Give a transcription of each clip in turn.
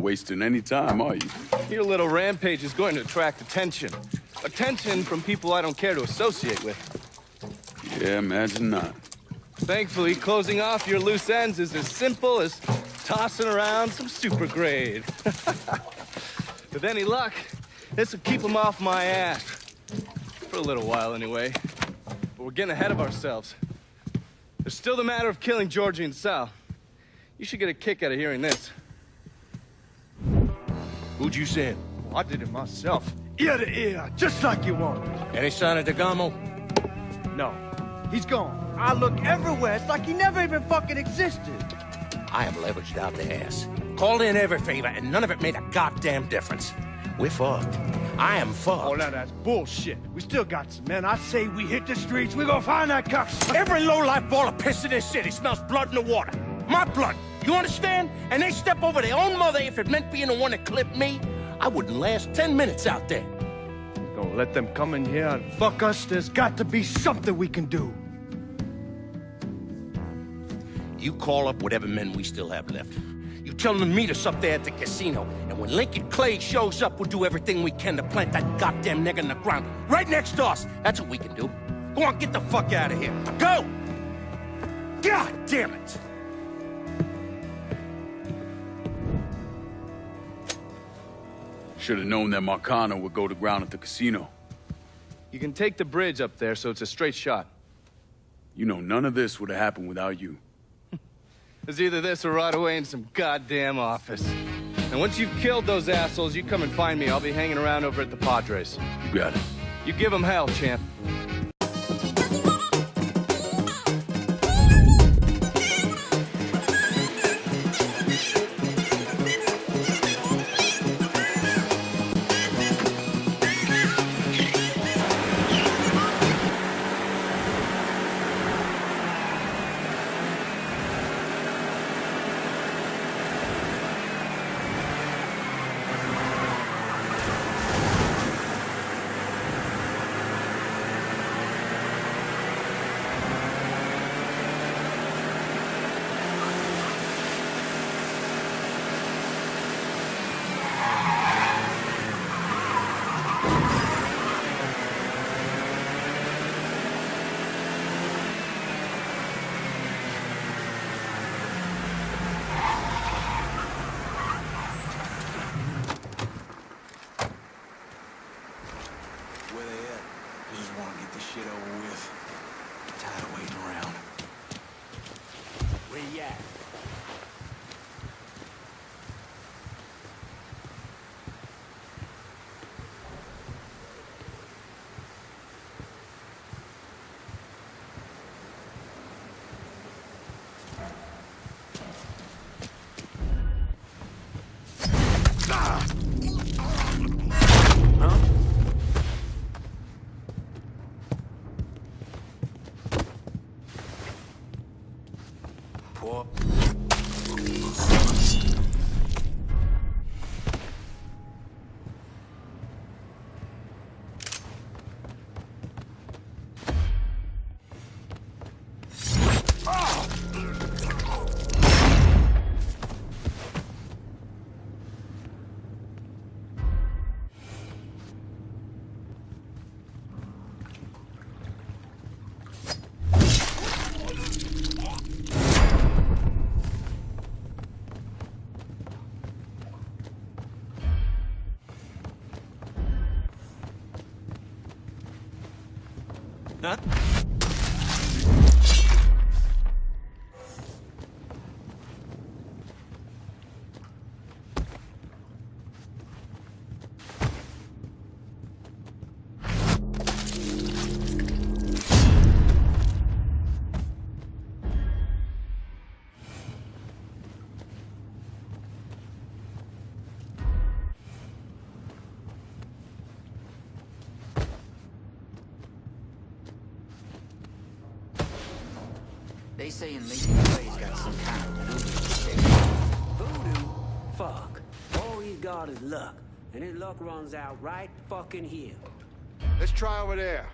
wasting any time, are you? Your little rampage is going to attract attention. Attention from people I don't care to associate with. Yeah, imagine not. Thankfully, closing off your loose ends is as simple as tossing around some super grade. With any luck, this will keep them off my ass. For a little while, anyway. But we're getting ahead of ourselves. There's still the matter of killing Giorgi and Sal. You should get a kick out of hearing this. Who'd you send? I did it myself. Ear to ear, just like you want. Any sign of DeGamo? No, he's gone. I look everywhere. It's like he never even fucking existed. I am leveraged out the ass. Called in every favor, and none of it made a goddamn difference. We're fucked. I am fucked. Oh, now that's bullshit. We still got some men. I say we hit the streets. We gonna find that cocksucker. Every lowlife ball of piss in this city smells blood in the water. My blood. You understand? And they step over their own mother if it meant being the one that clipped me. I wouldn't last 10 minutes out there. Gonna let them come in here and fuck us? There's got to be something we can do. You call up whatever men we still have left. You tell them to meet us up there at the casino. And when Lincoln Clay shows up, we'll do everything we can to plant that goddamn nigger in the ground. Right next to us. That's what we can do. Go on, get the fuck out of here. Go! God damn it! Should have known that Marcano would go to ground at the casino. You can take the bridge up there, so it's a straight shot. You know, none of this would have happened without you. It's either this or right away in some goddamn office. And once you've killed those assholes, you come and find me. I'll be hanging around over at the Padres. You got it. You give them hell, champ. Shit over with. Tired of waiting around. Where you at? Huh? They saying Lincoln Clay's got some kind of voodoo. Voodoo? Fuck. All he's got is luck. And his luck runs out right fucking here. Let's try over there.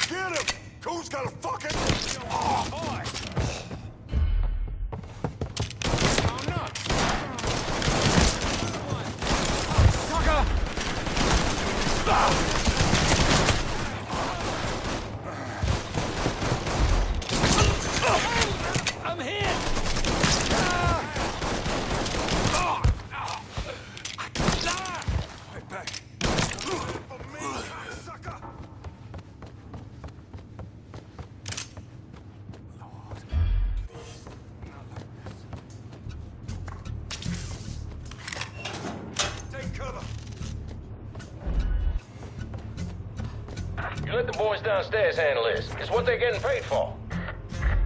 Get him! Coon's got a fucking... I'm hit! Right back. For me, sucker! Lord, please, not like this. Take cover. You let the boys downstairs handle this. It's what they're getting paid for.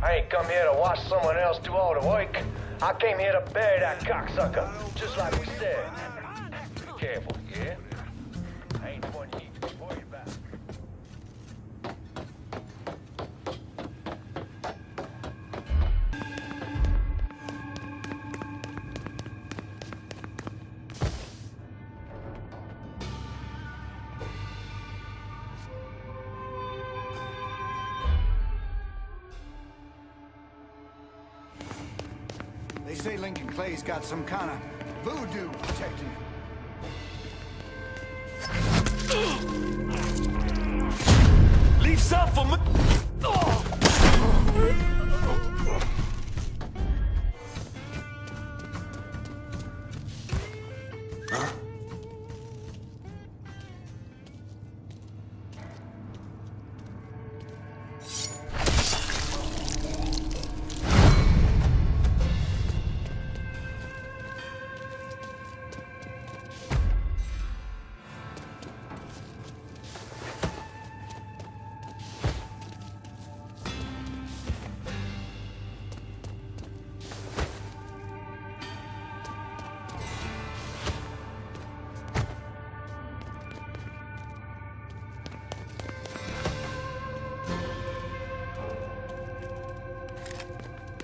I ain't come here to watch someone else do all the work. I came here to bury that cocksucker, just like we said. Be careful, yeah? I ain't the one you need to be worried about. They say Lincoln Clay's got some kind of voodoo protecting him. Leave some for me.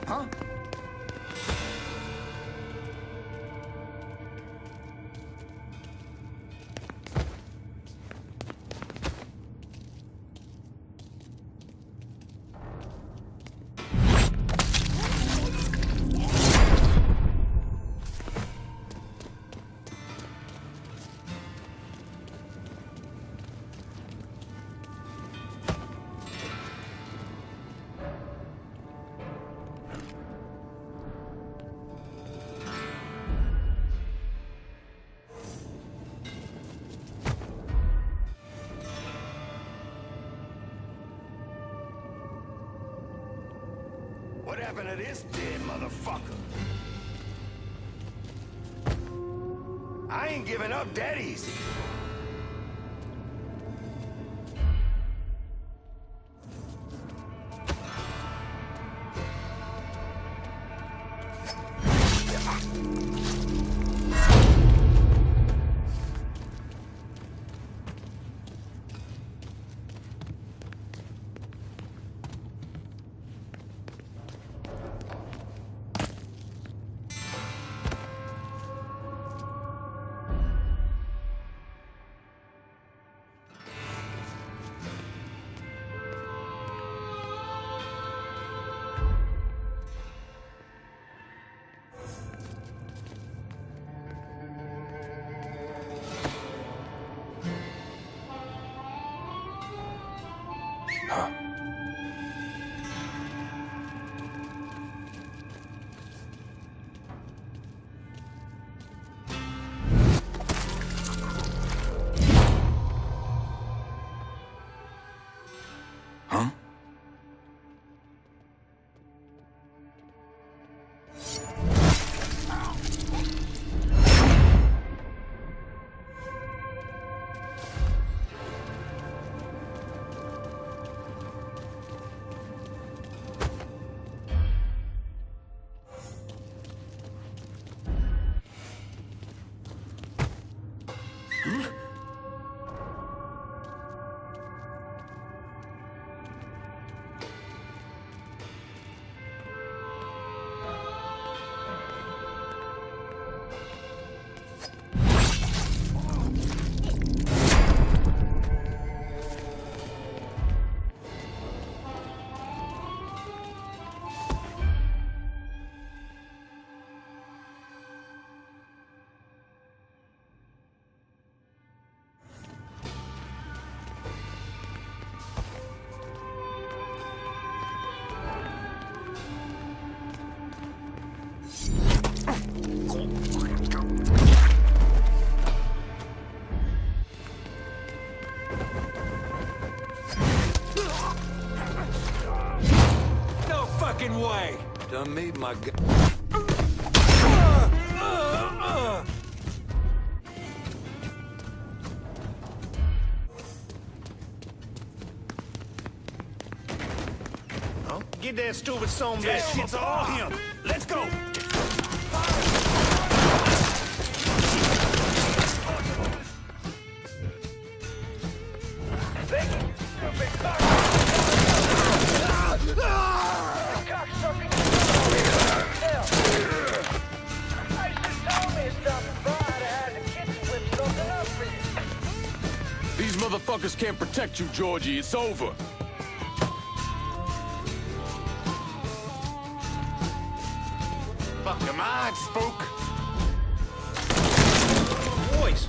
Huh? What happened to this dead motherfucker? I ain't giving up that easy. fucking way! Done made my gu- Get that stupid son of a shit to all him. Let's go. These motherfuckers can't protect you, Giorgi. It's over. Fuck, am I, spook? Boys!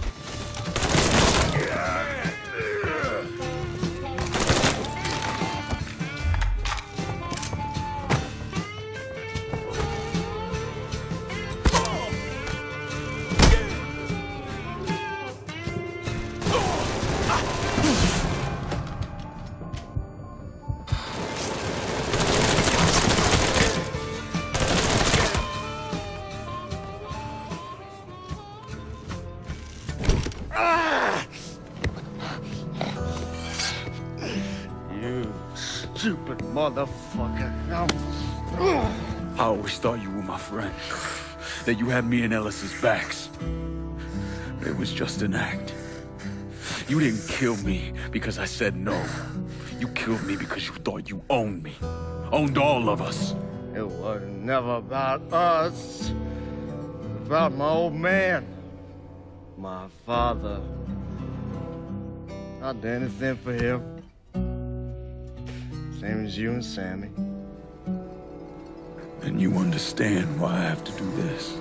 Stupid motherfucker. I always thought you were my friend. That you had me and Ellis's backs. It was just an act. You didn't kill me because I said no. You killed me because you thought you owned me. Owned all of us. It was never about us. It was about my old man. My father. I'd do anything for him. Same as you and Sammy. And you understand why I have to do this.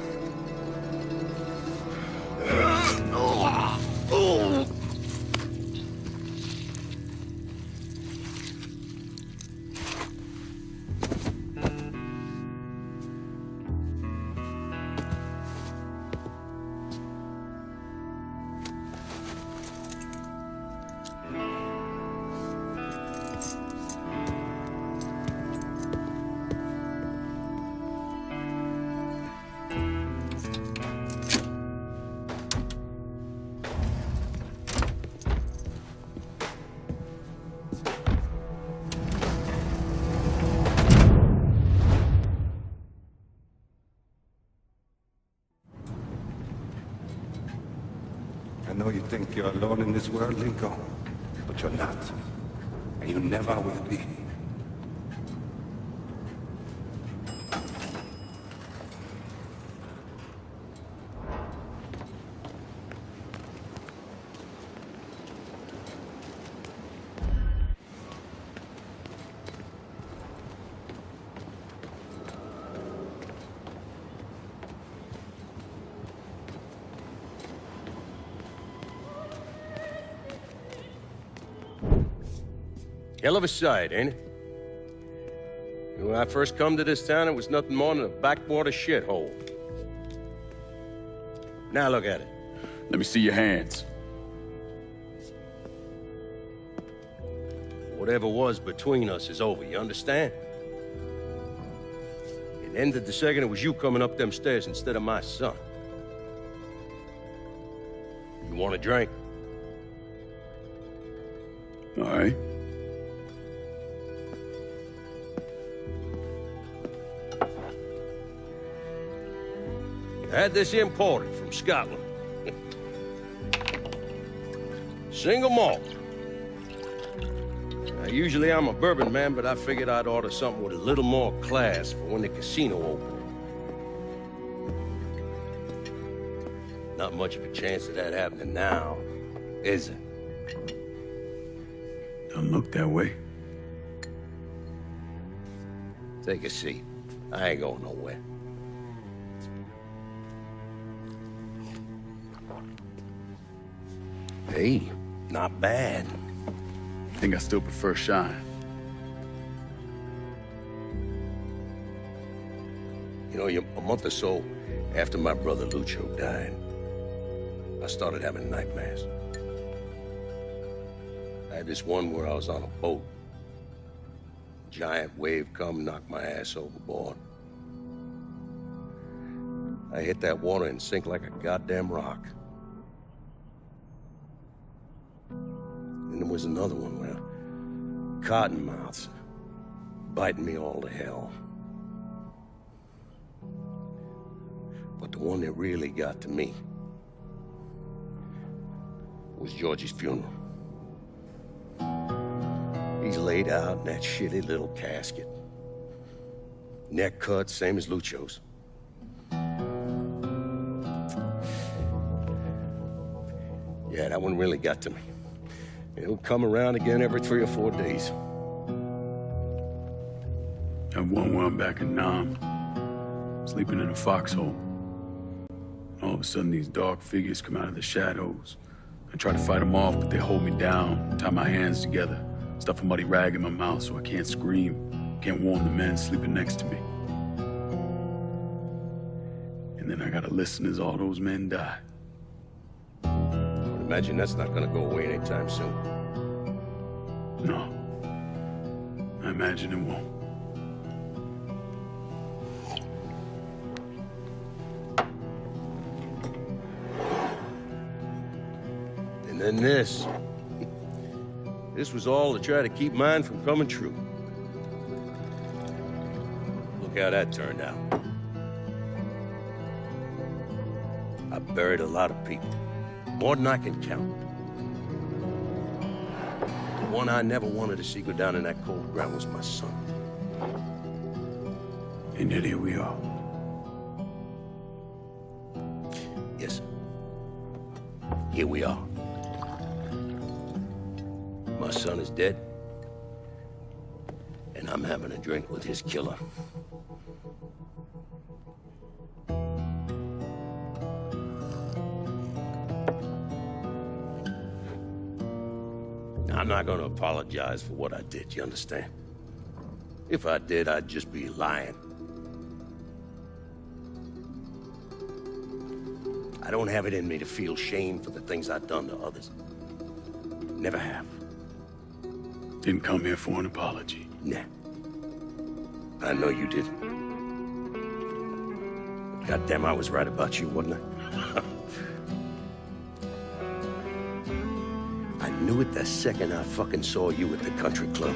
I know you think you're alone in this world, Linko, but you're not. And you never will be. Hell of a sight, ain't it? When I first come to this town, it was nothing more than a backwater shithole. Now look at it. Let me see your hands. Whatever was between us is over, you understand? It ended the second it was you coming up them stairs instead of my son. You want a drink? All right. I had this imported from Scotland. Single malt. Now, usually I'm a bourbon man, but I figured I'd order something with a little more class for when the casino opened. Not much of a chance of that happening now, is it? Don't look that way. Take a seat. I ain't going nowhere. Hey, not bad. I think I still prefer Shine. You know, a month or so after my brother Lucio died, I started having nightmares. I had this one where I was on a boat. giant wave come knock my ass overboard. I hit that water and sink like a goddamn rock. And there was another one where cottonmouths biting me all to hell. But the one that really got to me was Giorgi's funeral. He's laid out in that shitty little casket. Neck cut, same as Lucio's. Yeah, that one really got to me. It'll come around again every 3 or 4 days. And one where I'm back in Nam, sleeping in a foxhole. All of a sudden, these dark figures come out of the shadows. I try to fight them off, but they hold me down, tie my hands together, stuff a muddy rag in my mouth so I can't scream, can't warn the men sleeping next to me. And then I gotta listen as all those men die. I would imagine that's not gonna go away anytime soon. No. I imagine it won't. And then this. This was all to try to keep mine from coming true. Look how that turned out. I buried a lot of people. More than I can count. The one I never wanted to see go down in that cold ground was my son. And yet here we are. Yes. Here we are. My son is dead, and I'm having a drink with his killer. Now, I'm not gonna apologize for what I did, you understand? If I did, I'd just be lying. I don't have it in me to feel shame for the things I've done to others. Never have. Didn't come here for an apology. Nah. I know you did. Goddamn, I was right about you, wasn't I? I knew it the second I fucking saw you at the country club.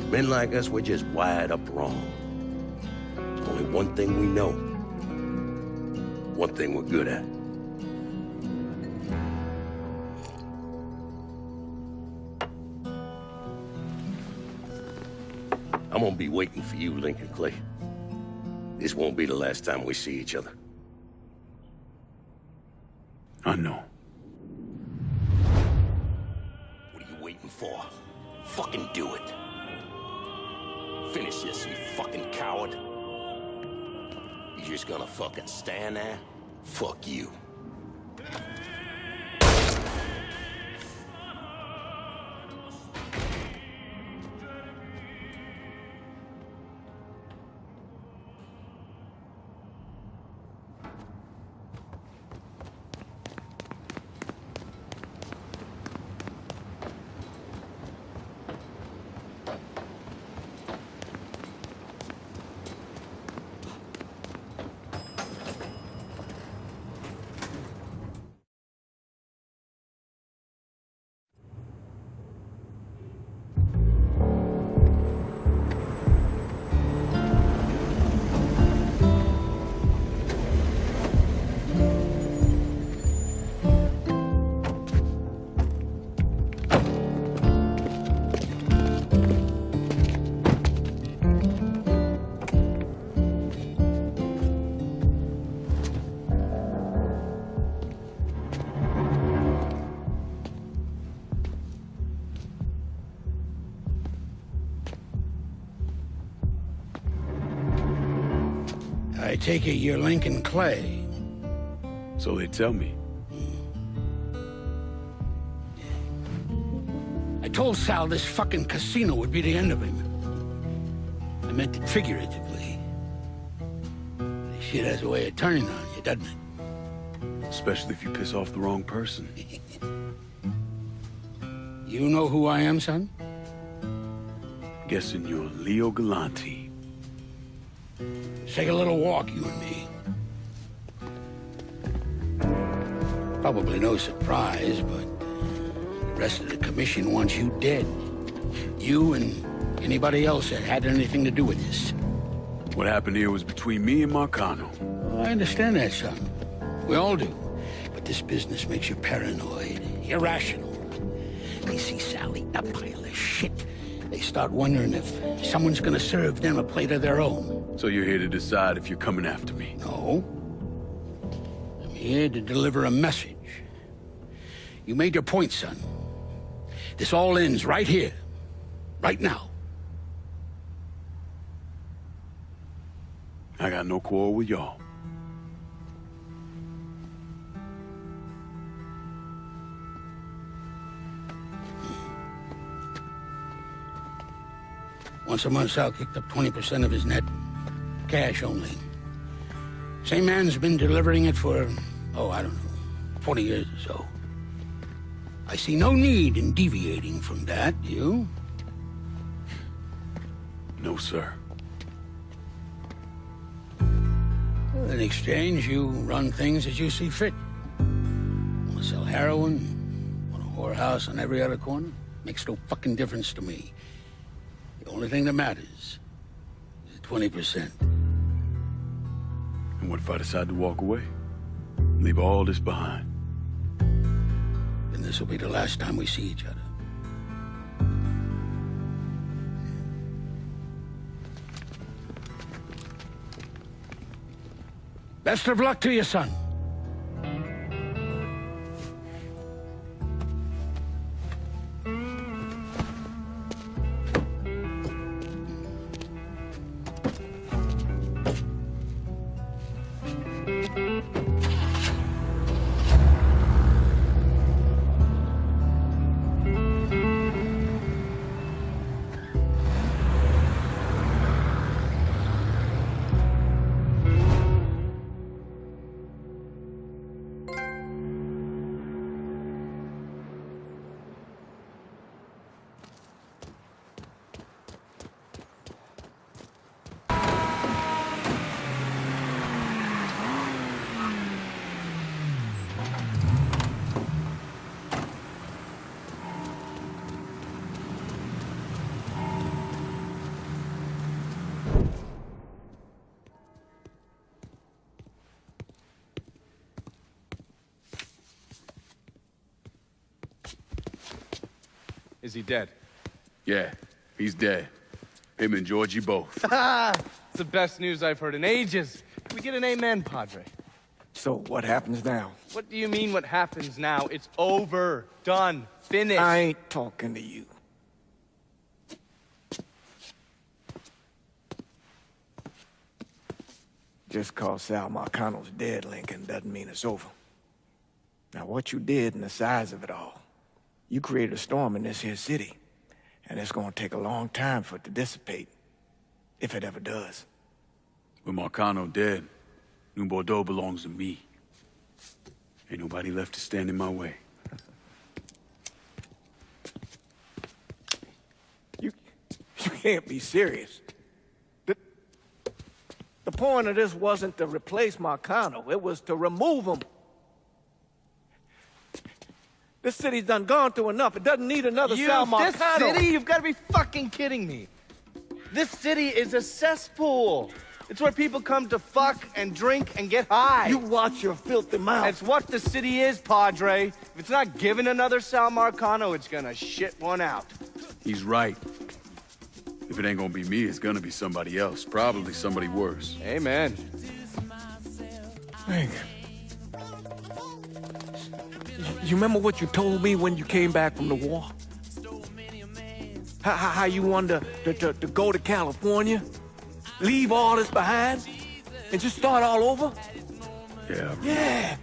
Men like us, we're just wired up wrong. There's only one thing we know. One thing we're good at. I'm gonna be waiting for you, Lincoln Clay. This won't be the last time we see each other. I know. What are you waiting for? Fucking do it. Finish this, you fucking coward. You just gonna fucking stand there? Fuck you. I take it you're Lincoln Clay. So they tell me. I told Sal this fucking casino would be the end of him. I meant it figuratively. This shit has a way of turning on you, doesn't it? Especially if you piss off the wrong person. You know who I am, son? Guessing you're Leo Galante. Let's take a little walk, you and me. Probably no surprise, but the rest of the commission wants you dead. You and anybody else that had anything to do with this. What happened here was between me and Marcano. Oh, I understand that, son. We all do. But this business makes you paranoid, irrational. They see Sal eating a pile of shit. They start wondering if someone's gonna serve them a plate of their own. So you're here to decide if you're coming after me? No. I'm here to deliver a message. You made your point, son. This all ends right here. Right now. I got no quarrel with y'all. Once a month, Sal kicked up 20% of his net. Cash only. Same man's been delivering it for, I don't know, 40 years or so. I see no need in deviating from that, you? No, sir. In exchange, you run things as you see fit. Want to sell heroin? Want a whorehouse on every other corner? Makes no fucking difference to me. The only thing that matters is 20%. And what if I decide to walk away? Leave all this behind? Then this will be the last time we see each other. Best of luck to you, son. Is he dead? Yeah, he's dead. Him and Giorgi both. It's the best news I've heard in ages. Can we get an amen, Padre? So what happens now? What do you mean what happens now? It's over. Done. Finished. I ain't talking to you. Just cause Sal Marcano's dead, Lincoln, doesn't mean it's over. Now, what you did and the size of it all, you created a storm in this here city, and it's gonna take a long time for it to dissipate, if it ever does. With Marcano dead, New Bordeaux belongs to me. Ain't nobody left to stand in my way. You can't be serious. The point of this wasn't to replace Marcano, it was to remove him. This city's done gone through enough. It doesn't need another Sal Marcano. This city? You've got to be fucking kidding me. This city is a cesspool. It's where people come to fuck and drink and get high. You watch your filthy mouth. It's what the city is, Padre. If it's not giving another Sal Marcano, it's gonna shit one out. He's right. If it ain't gonna be me, it's gonna be somebody else. Probably somebody worse. Amen. Hank, you remember what you told me when you came back from the war? How you wanted to go to California? Leave all this behind? And just start all over? Yeah. Yeah.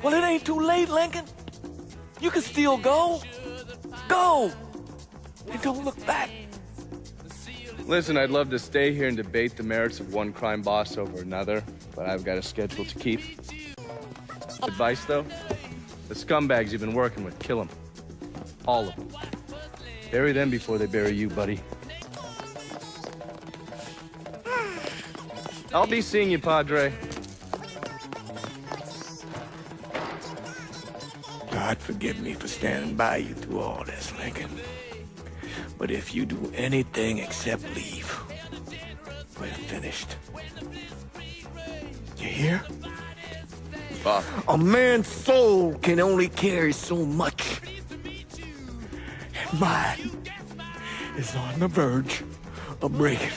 Well, it ain't too late, Lincoln. You can still go. Go. And don't look back. Listen, I'd love to stay here and debate the merits of one crime boss over another, but I've got a schedule to keep. Advice, though? The scumbags you've been working with, kill them. All of them. Bury them before they bury you, buddy. I'll be seeing you, Padre. God forgive me for standing by you through all this, Lincoln. But if you do anything except leave, we're finished. You hear? A man's soul can only carry so much. And mine is on the verge of breaking.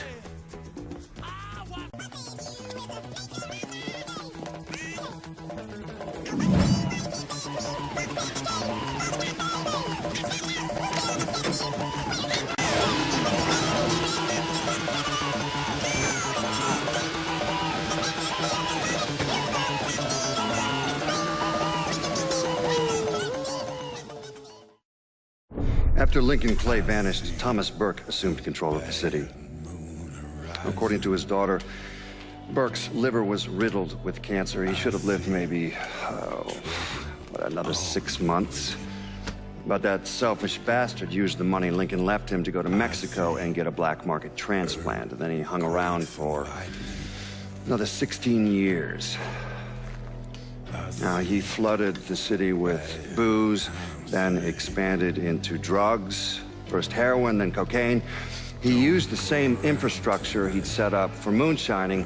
After Lincoln Clay vanished, Thomas Burke assumed control of the city. According to his daughter, Burke's liver was riddled with cancer. He should have lived maybe, another 6 months. But that selfish bastard used the money Lincoln left him to go to Mexico and get a black market transplant. And then he hung around for another 16 years. Now, he flooded the city with booze, then expanded into drugs, first heroin, then cocaine. He used the same infrastructure he'd set up for moonshining,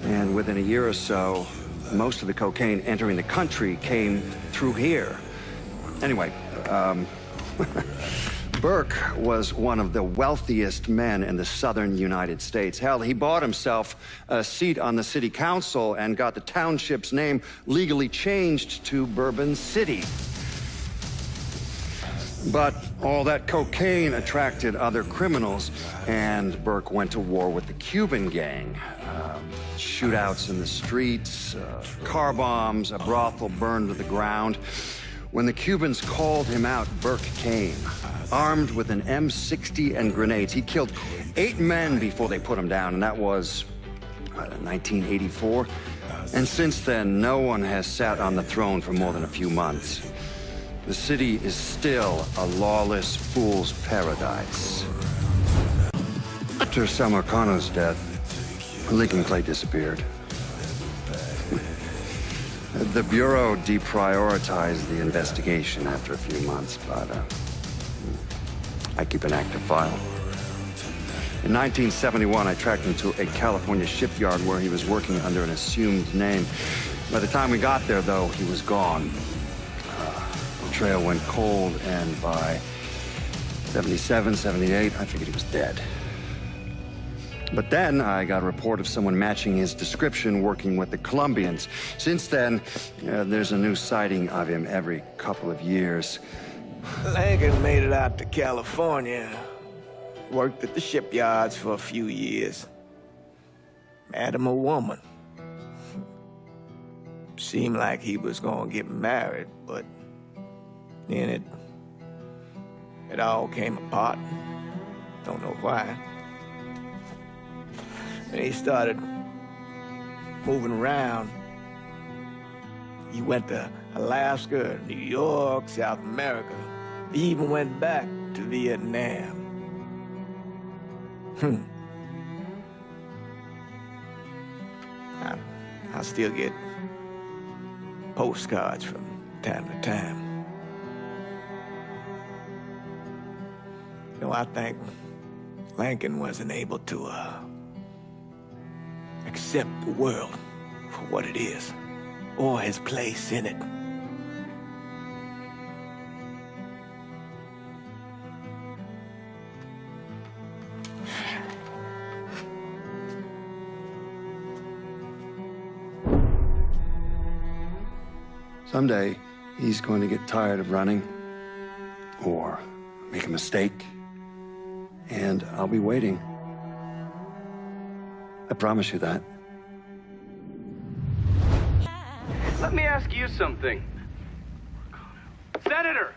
and within a year or so, most of the cocaine entering the country came through here. Anyway, Burke was one of the wealthiest men in the southern United States. Hell, he bought himself a seat on the city council and got the township's name legally changed to Bourbon City. But all that cocaine attracted other criminals, and Burke went to war with the Cuban gang. Shootouts in the streets, car bombs, a brothel burned to the ground. When the Cubans called him out, Burke came, armed with an M60 and grenades. He killed 8 men before they put him down, and that was 1984. And since then, no one has sat on the throne for more than a few months. The city is still a lawless fool's paradise. After Sal Marcano's death, Lincoln Clay disappeared. The Bureau deprioritized the investigation after a few months, but I keep an active file. In 1971, I tracked him to a California shipyard where he was working under an assumed name. By the time we got there, though, he was gone. The trail went cold, and by 77, 78, I figured he was dead. But then I got a report of someone matching his description working with the Colombians. Since then, there's a new sighting of him every couple of years. Lincoln made it out to California. Worked at the shipyards for a few years. Met him a woman. Seemed like he was gonna get married, but then it all came apart. Don't know why. And he started moving around. He went to Alaska, New York, South America. He even went back to Vietnam. I still get postcards from time to time. You know, I think Lincoln wasn't able to, accept the world for what it is, or his place in it. Someday, he's going to get tired of running, or make a mistake, and I'll be waiting. I promise you that. Let me ask you something. Senator!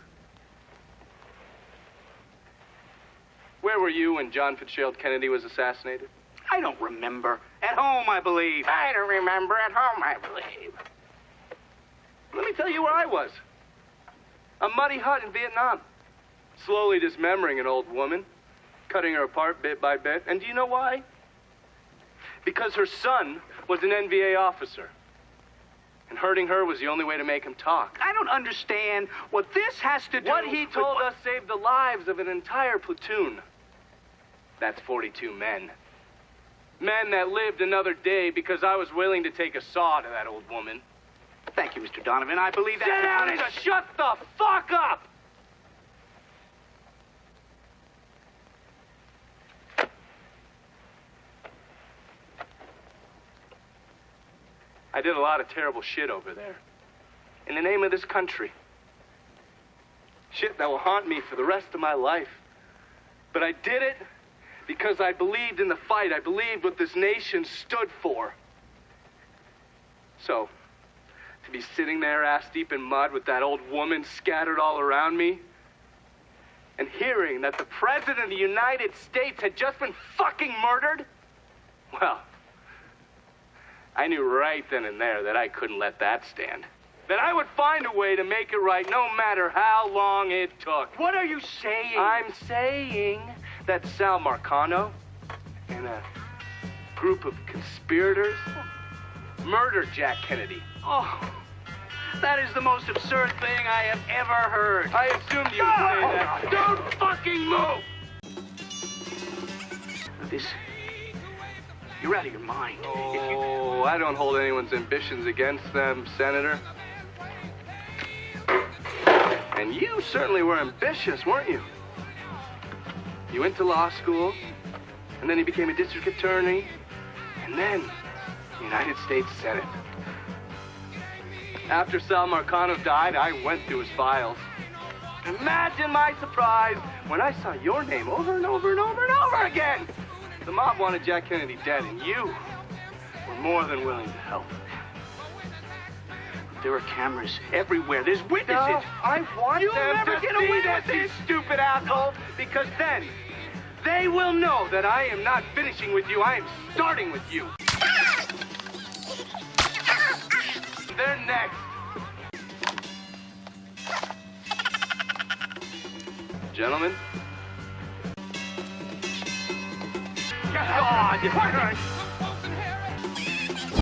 Where were you when John Fitzgerald Kennedy was assassinated? I don't remember. At home, I believe. I don't remember. At home, I believe. Let me tell you where I was. A muddy hut in Vietnam. Slowly dismembering an old woman, cutting her apart bit by bit. And do you know why? Because her son was an NVA officer. And hurting her was the only way to make him talk. I don't understand what this has to do. What he told us saved the lives of an entire platoon. That's 42 men. Men that lived another day because I was willing to take a saw to that old woman. Thank you, Mr. Donovan. I believe that. Sit down and shut the fuck up! I did a lot of terrible shit over there. In the name of this country. Shit that will haunt me for the rest of my life. But I did it because I believed in the fight. I believed what this nation stood for. So, to be sitting there ass deep in mud with that old woman scattered all around me, and hearing that the President of the United States had just been fucking murdered, well, I knew right then and there that I couldn't let that stand. That I would find a way to make it right no matter how long it took. What are you saying? I'm saying that Sal Marcano and a group of conspirators murdered Jack Kennedy. Oh, that is the most absurd thing I have ever heard. I assumed you would say that. Don't fucking move! This... You're out of your mind. Oh, I don't hold anyone's ambitions against them, Senator. And you certainly were ambitious, weren't you? You went to law school, and then you became a district attorney, and then United States Senate. After Sal Marcano died, I went through his files. Imagine my surprise when I saw your name over and over and over and over again. The mob wanted Jack Kennedy dead, and you were more than willing to help. There are cameras everywhere. There's witnesses. No, I want You'll them never to get see away this, with you this. stupid asshole, because then they will know that I am not finishing with you. I am starting with you. They're next. Gentlemen. God!